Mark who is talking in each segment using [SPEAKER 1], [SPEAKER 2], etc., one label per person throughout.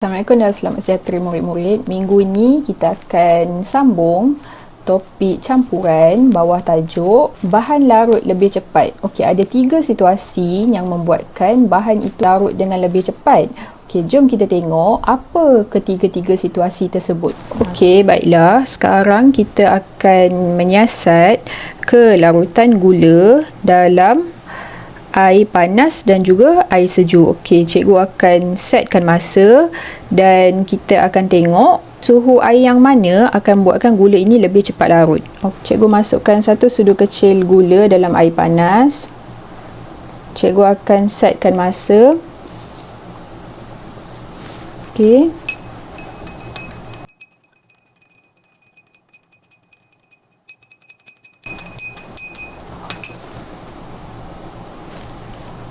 [SPEAKER 1] Assalamualaikum dan selamat sejahtera murid-murid. Minggu ini kita akan sambung topik campuran bawah tajuk bahan larut lebih cepat. Okey, ada 3 situasi yang membuatkan bahan itu larut dengan lebih cepat. Okey, jom kita tengok apa ketiga-tiga situasi tersebut. Okey, baiklah. Sekarang kita akan menyiasat kelarutan gula dalam air panas dan juga air sejuk. Okey, cikgu akan setkan masa dan kita akan tengok suhu air yang mana akan buatkan gula ini lebih cepat larut. Cikgu masukkan 1 sudu kecil gula dalam air panas. Cikgu akan setkan masa. Okey.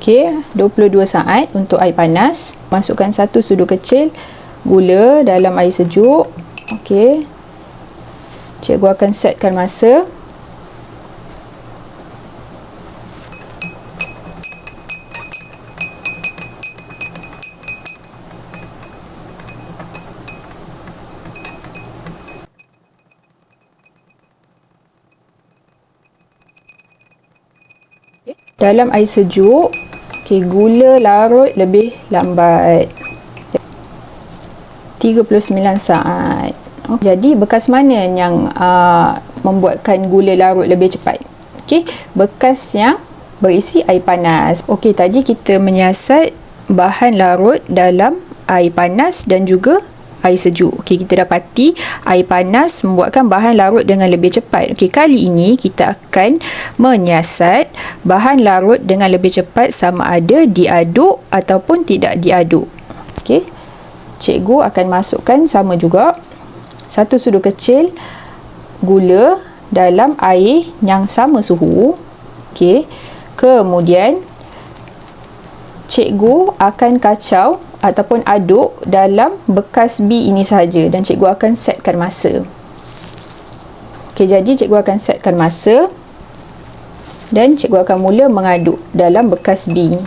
[SPEAKER 1] Okey, 22 saat untuk air panas. Masukkan 1 sudu kecil gula dalam air sejuk. Okey. Cikgu akan setkan masa. Dalam air sejuk, okey, gula larut lebih lambat. 39 saat. Jadi bekas mana yang membuatkan gula larut lebih cepat? Okey, bekas yang berisi air panas. Okey, tadi kita menyiasat bahan larut dalam air panas dan juga air sejuk. Okey, kita dapati air panas membuatkan bahan larut dengan lebih cepat. Okey, kali ini kita akan menyiasat bahan larut dengan lebih cepat sama ada diaduk ataupun tidak diaduk. Okey. Cikgu akan masukkan sama juga 1 sudu kecil gula dalam air yang sama suhu. Okey. Kemudian cikgu akan kacau ataupun aduk dalam bekas B ini sahaja dan cikgu akan setkan masa. Okey, jadi cikgu akan setkan masa dan cikgu akan mula mengaduk dalam bekas B.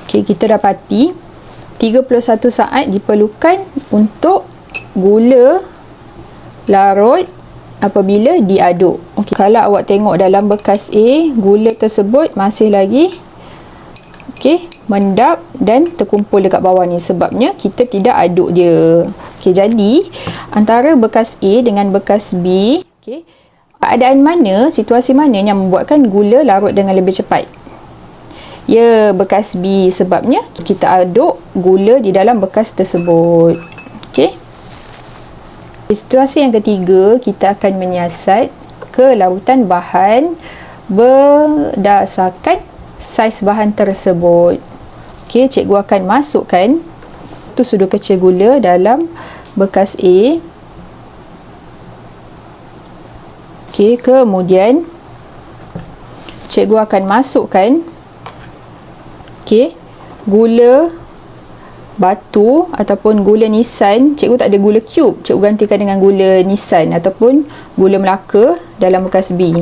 [SPEAKER 1] Okey, kita dapati 31 saat diperlukan untuk gula larut apabila diaduk. Okey, kalau awak tengok dalam bekas A, gula tersebut masih lagi mendap dan terkumpul dekat bawah ni, sebabnya kita tidak aduk dia. Okey, jadi antara bekas A dengan bekas B, keadaan mana, situasi mana yang membuatkan gula larut dengan lebih cepat? Ya, bekas B, sebabnya kita aduk gula di dalam bekas tersebut. Okey. Situasi yang ketiga, kita akan menyiasat kelarutan bahan berdasarkan saiz bahan tersebut. Okey, cikgu akan masukkan 1 sudu kecil gula dalam bekas A. Okey, kemudian cikgu akan masukkan gula batu ataupun gula nisan. Cikgu tak ada gula cube, cikgu gantikan dengan gula nisan ataupun gula Melaka dalam bekas B.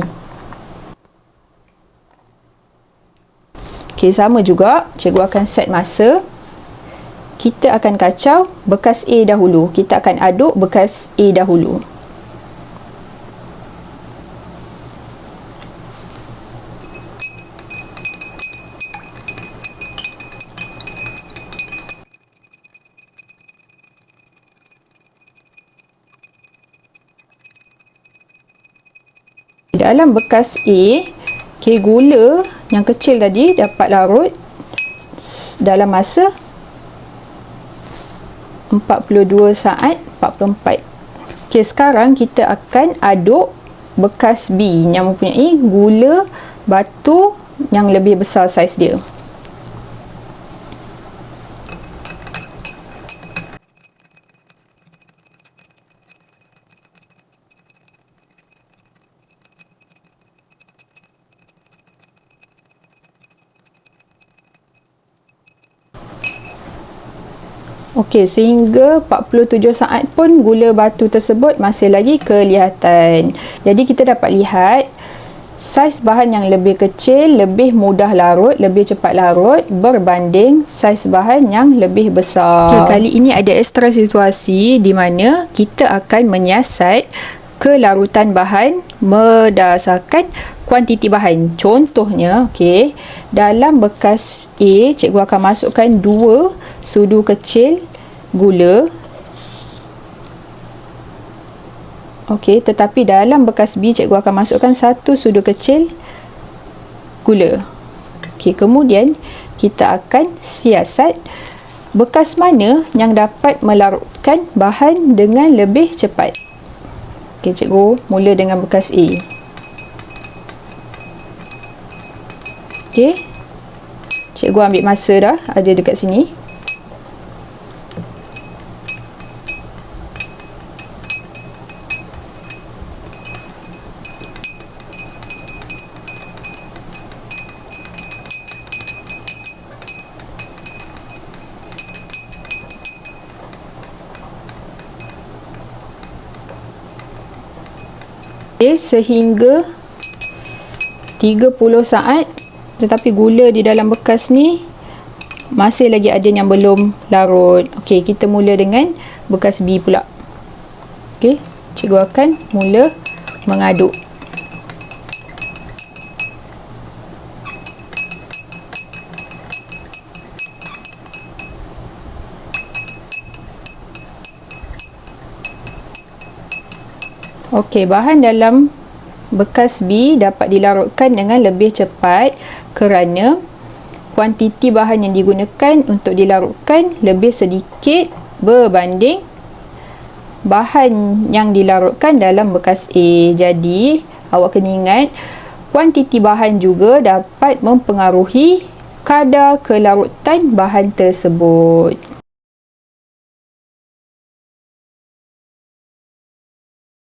[SPEAKER 1] Okey, sama juga cikgu akan set masa. Kita akan kacau bekas A dahulu. Kita akan aduk bekas A dahulu. Dalam bekas A, gula yang kecil tadi dapat larut dalam masa 42 saat 44. Okey, sekarang kita akan aduk bekas B yang mempunyai gula batu yang lebih besar saiz dia. Okey, sehingga 47 saat pun gula batu tersebut masih lagi kelihatan. Jadi kita dapat lihat saiz bahan yang lebih kecil lebih mudah larut, lebih cepat larut berbanding saiz bahan yang lebih besar. Okay, kali ini ada ekstra situasi di mana kita akan menyiasat kelarutan bahan berdasarkan kuantiti bahan. Contohnya, okey, dalam bekas A, cikgu akan masukkan 2 sudu kecil gula. Okey, tetapi dalam bekas B, cikgu akan masukkan 1 sudu kecil gula. Okey, kemudian kita akan siasat bekas mana yang dapat melarutkan bahan dengan lebih cepat. Okey, cikgu mula dengan bekas A. Okey, cikgu ambil masa dah, ada dekat sini. Sehingga 30 saat, tetapi gula di dalam bekas ni masih lagi ada yang belum larut. Okey, kita mula dengan bekas B pula. Okey, cikgu akan mula mengaduk. Okey, bahan dalam bekas B dapat dilarutkan dengan lebih cepat kerana kuantiti bahan yang digunakan untuk dilarutkan lebih sedikit berbanding bahan yang dilarutkan dalam bekas A. Jadi, awak kena ingat kuantiti bahan juga dapat mempengaruhi kadar kelarutan bahan tersebut.